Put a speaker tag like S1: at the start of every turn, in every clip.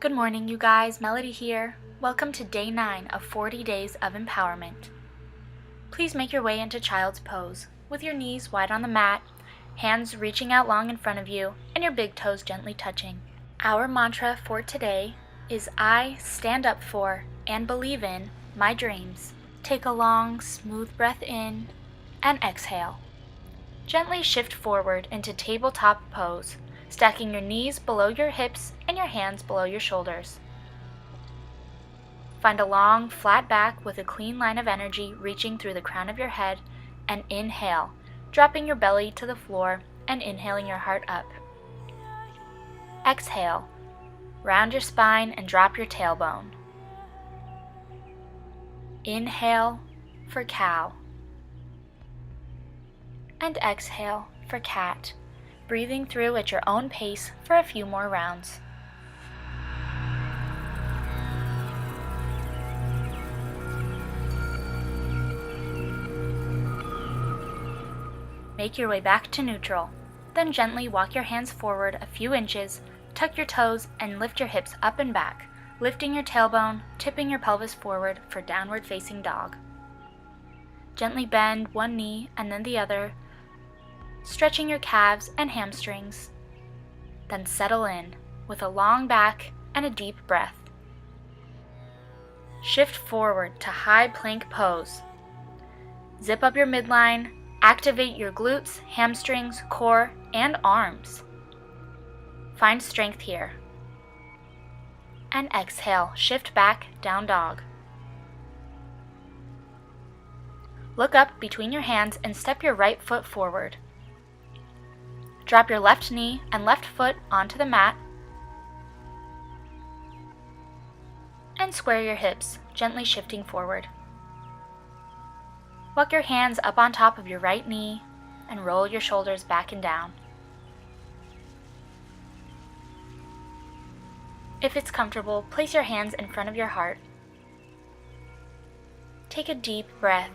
S1: Good morning, you guys. Melody here. Welcome to day 9 of 40 days of empowerment. Please make your way into child's pose with your knees wide on the mat, hands reaching out long in front of you, and your big toes gently touching. Our mantra for today is I stand up for and believe in my dreams. Take a long, smooth breath in and exhale. Gently shift forward into tabletop pose, stacking your knees below your hips and your hands below your shoulders. Find a long, flat back with a clean line of energy reaching through the crown of your head, and inhale, dropping your belly to the floor and inhaling your heart up. Exhale, round your spine and drop your tailbone. Inhale for cow. And exhale for cat, breathing through at your own pace for a few more rounds. Make your way back to neutral, then gently walk your hands forward a few inches, tuck your toes, and lift your hips up and back, lifting your tailbone, tipping your pelvis forward for downward facing dog. Gently bend one knee and then the other, stretching your calves and hamstrings. Then settle in with a long back and a deep breath. Shift forward to high plank pose. Zip up your midline, activate your glutes, hamstrings, core, and arms. Find strength here. And exhale, shift back, down dog. Look up between your hands and step your right foot forward. Drop your left knee and left foot onto the mat. And square your hips, gently shifting forward. Walk your hands up on top of your right knee and roll your shoulders back and down. If it's comfortable, place your hands in front of your heart. Take a deep breath.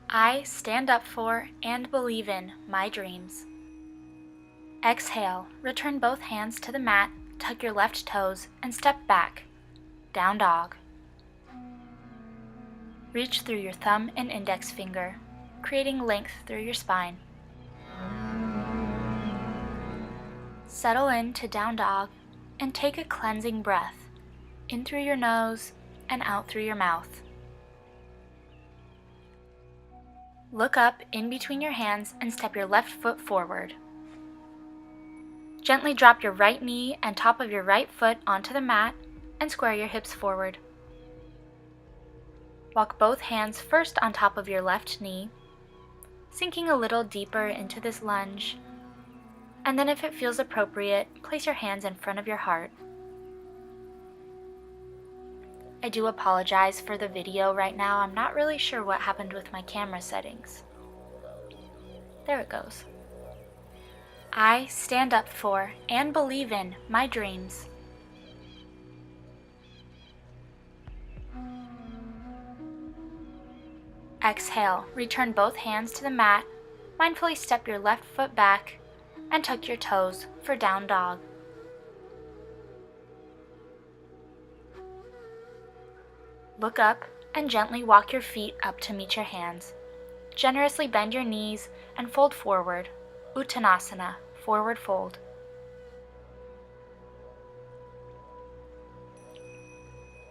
S1: I stand up for and believe in my dreams. Exhale, return both hands to the mat, tuck your left toes, and step back, down dog. Reach through your thumb and index finger, creating length through your spine. Settle into down dog and take a cleansing breath, in through your nose and out through your mouth. Look up in between your hands and step your left foot forward. Gently drop your right knee and top of your right foot onto the mat and square your hips forward. Walk both hands first on top of your left knee, sinking a little deeper into this lunge, and then if it feels appropriate, place your hands in front of your heart. I do apologize for the video right now. I'm not really sure what happened with my camera settings. There it goes. I stand up for and believe in my dreams. Exhale, return both hands to the mat, mindfully step your left foot back, and tuck your toes for down dog. Look up and gently walk your feet up to meet your hands. Generously bend your knees and fold forward. Uttanasana, forward fold.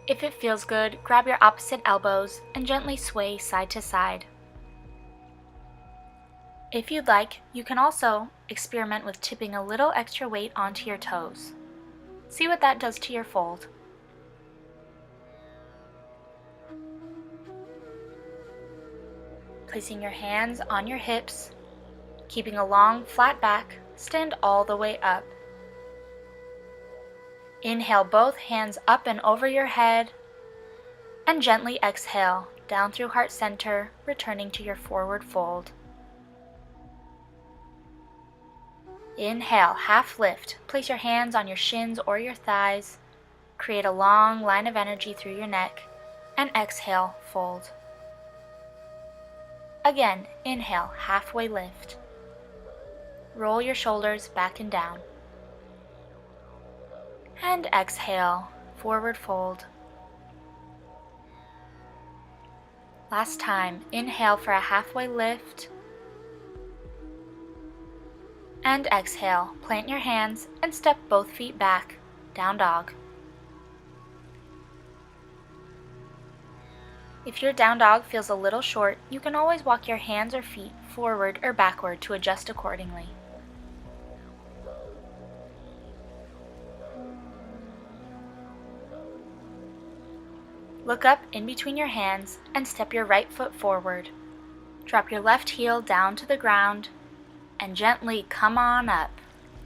S1: If it feels good, grab your opposite elbows and gently sway side to side. If you'd like, you can also experiment with tipping a little extra weight onto your toes. See what that does to your fold. Placing your hands on your hips, keeping a long, flat back, stand all the way up. Inhale both hands up and over your head, and gently exhale down through heart center, returning to your forward fold. Inhale, half lift. Place your hands on your shins or your thighs. Create a long line of energy through your neck, and exhale, fold. Again, inhale, halfway lift. Roll your shoulders back and down. And exhale, forward fold. Last time, inhale for a halfway lift. And exhale, plant your hands and step both feet back, down dog. If your down dog feels a little short, you can always walk your hands or feet forward or backward to adjust accordingly. Look up in between your hands and step your right foot forward. Drop your left heel down to the ground and gently come on up,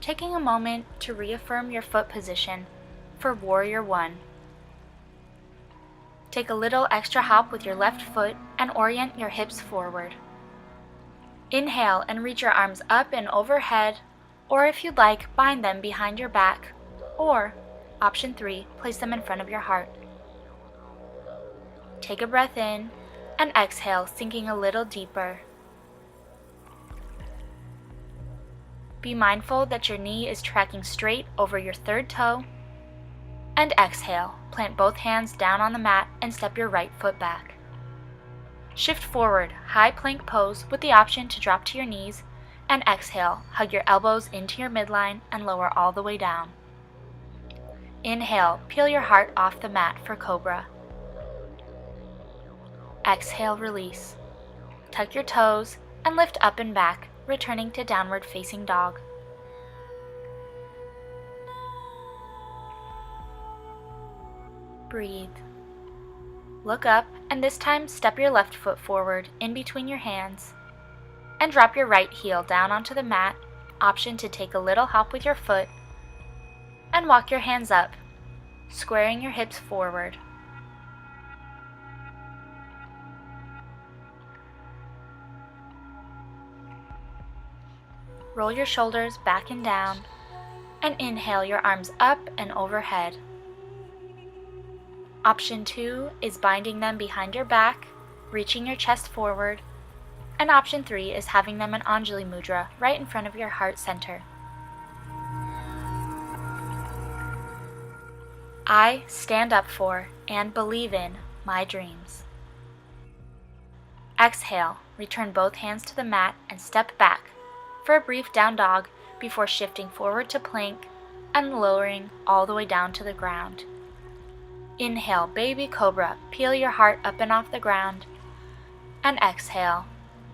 S1: taking a moment to reaffirm your foot position for Warrior One. Take a little extra hop with your left foot and orient your hips forward. Inhale and reach your arms up and overhead, or if you'd like, bind them behind your back, or, option 3, place them in front of your heart. Take a breath in and exhale, sinking a little deeper. Be mindful that your knee is tracking straight over your third toe. And exhale, plant both hands down on the mat and step your right foot back. Shift forward, high plank pose with the option to drop to your knees, and exhale, hug your elbows into your midline and lower all the way down. Inhale, peel your heart off the mat for Cobra. Exhale, release. Tuck your toes and lift up and back, returning to downward facing dog. Breathe. Look up and this time step your left foot forward in between your hands and drop your right heel down onto the mat, option to take a little hop with your foot, and walk your hands up, squaring your hips forward. Roll your shoulders back and down, and inhale your arms up and overhead. Option 2 is binding them behind your back, reaching your chest forward, and option 3 is having them in Anjali Mudra right in front of your heart center. I stand up for and believe in my dreams. Exhale, return both hands to the mat and step back for a brief down dog before shifting forward to plank and lowering all the way down to the ground. Inhale, baby cobra, peel your heart up and off the ground, and exhale,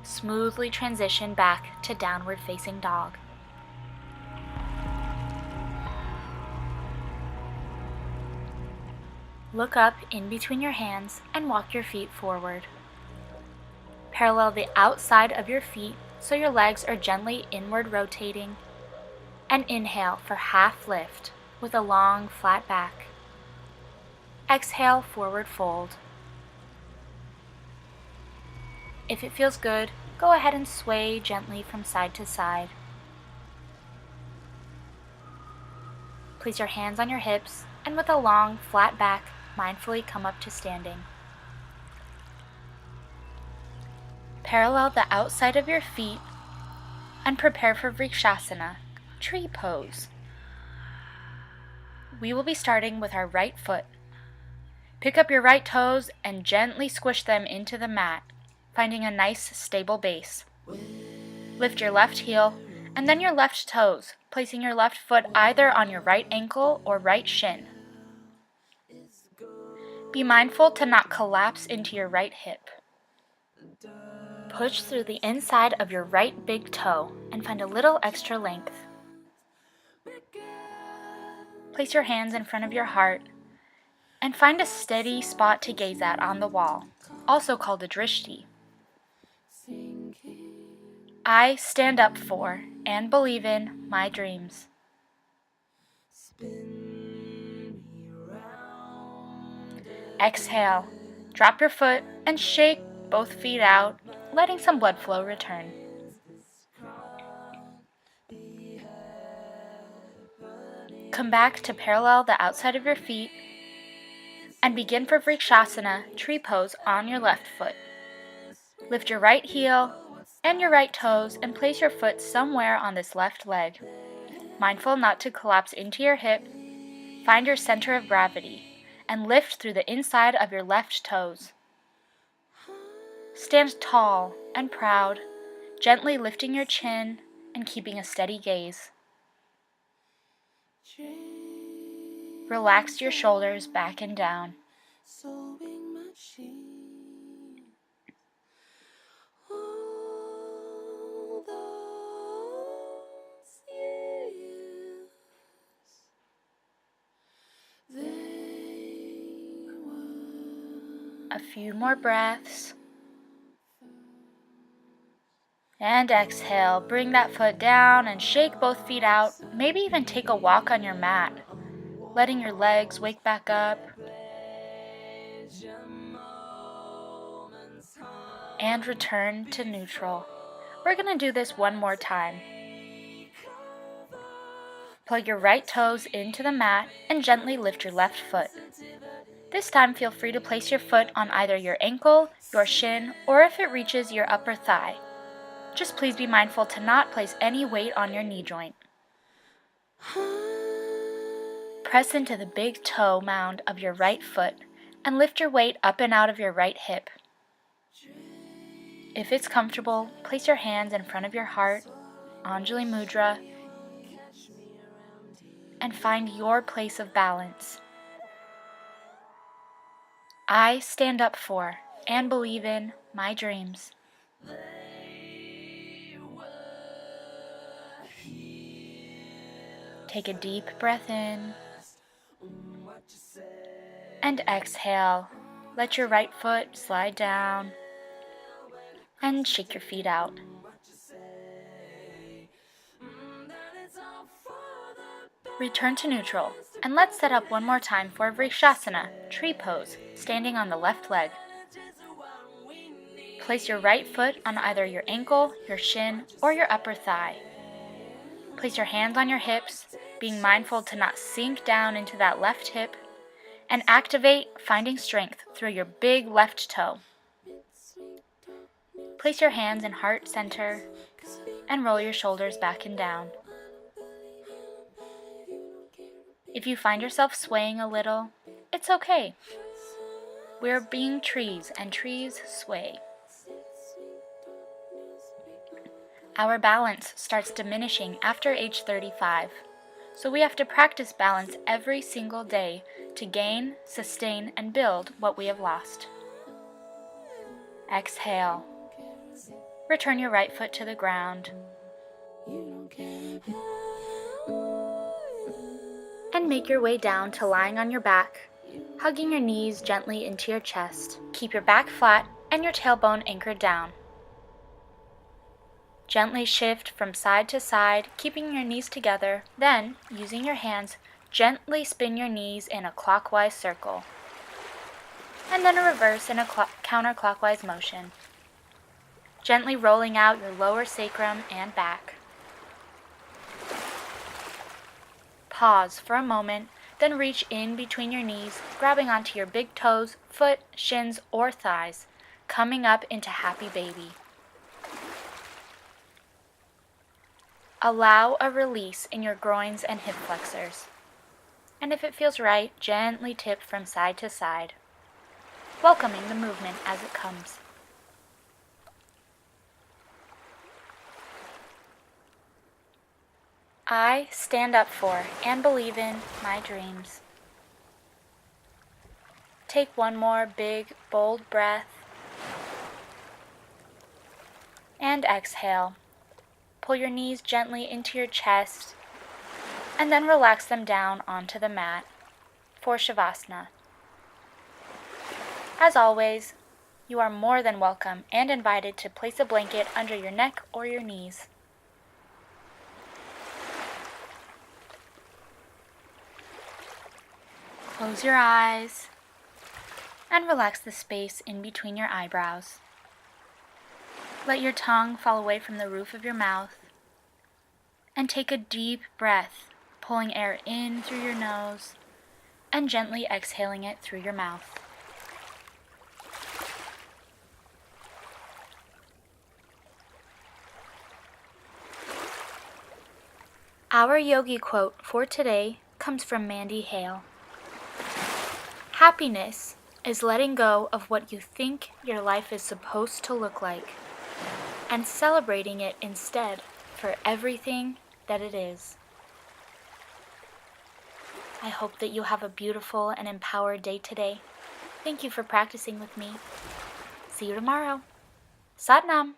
S1: smoothly transition back to downward facing dog. Look up in between your hands and walk your feet forward. Parallel the outside of your feet so your legs are gently inward rotating, and inhale for half lift with a long flat back. Exhale, forward fold. If it feels good, go ahead and sway gently from side to side. Place your hands on your hips and with a long flat back, mindfully come up to standing. Parallel the outside of your feet and prepare for Vrikshasana, tree pose. We will be starting with our right foot. Pick up your right toes and gently squish them into the mat, finding a nice stable base. Lift your left heel and then your left toes, placing your left foot either on your right ankle or right shin. Be mindful to not collapse into your right hip. Push through the inside of your right big toe and find a little extra length. Place your hands in front of your heart and find a steady spot to gaze at on the wall, also called a drishti. I stand up for and believe in my dreams. Exhale, drop your foot and shake both feet out, letting some blood flow return. Come back to parallel the outside of your feet and begin for Vrikshasana, tree pose on your left foot. Lift your right heel and your right toes and place your foot somewhere on this left leg. Mindful not to collapse into your hip, find your center of gravity and lift through the inside of your left toes. Stand tall and proud, gently lifting your chin and keeping a steady gaze. Relax your shoulders back and down. A few more breaths. And exhale, bring that foot down and shake both feet out. Maybe even take a walk on your mat, letting your legs wake back up. And return to neutral. We're going to do this one more time. Plug your right toes into the mat and gently lift your left foot. This time, feel free to place your foot on either your ankle, your shin, or if it reaches your upper thigh. Just please be mindful to not place any weight on your knee joint. Press into the big toe mound of your right foot and lift your weight up and out of your right hip. If it's comfortable, place your hands in front of your heart, Anjali Mudra, and find your place of balance. I stand up for and believe in my dreams. Take a deep breath in and exhale. Let your right foot slide down and shake your feet out. Return to neutral, and let's set up one more time for Vrikshasana, tree pose, standing on the left leg. Place your right foot on either your ankle, your shin, or your upper thigh. Place your hands on your hips, being mindful to not sink down into that left hip, and activate finding strength through your big left toe. Place your hands in heart center and roll your shoulders back and down. If you find yourself swaying a little, it's okay. We're being trees, and trees sway. Our balance starts diminishing after age 35, so we have to practice balance every single day to gain, sustain, and build what we have lost. Exhale. Return your right foot to the ground. And make your way down to lying on your back, hugging your knees gently into your chest. Keep your back flat and your tailbone anchored down. Gently shift from side to side, keeping your knees together. Then, using your hands, gently spin your knees in a clockwise circle. And then a reverse in a counterclockwise motion. Gently rolling out your lower sacrum and back. Pause for a moment, then reach in between your knees, grabbing onto your big toes, foot, shins, or thighs, coming up into happy baby. Allow a release in your groins and hip flexors. And if it feels right, gently tip from side to side, welcoming the movement as it comes. I stand up for and believe in my dreams. Take one more big, bold breath. And exhale. Pull your knees gently into your chest, and then relax them down onto the mat for Shavasana. As always, you are more than welcome and invited to place a blanket under your neck or your knees. Close your eyes and relax the space in between your eyebrows. Let your tongue fall away from the roof of your mouth and take a deep breath, pulling air in through your nose and gently exhaling it through your mouth. Our yogi quote for today comes from Mandy Hale. Happiness is letting go of what you think your life is supposed to look like and celebrating it instead for everything that it is. I hope that you have a beautiful and empowered day today. Thank you for practicing with me. See you tomorrow. Sat Nam.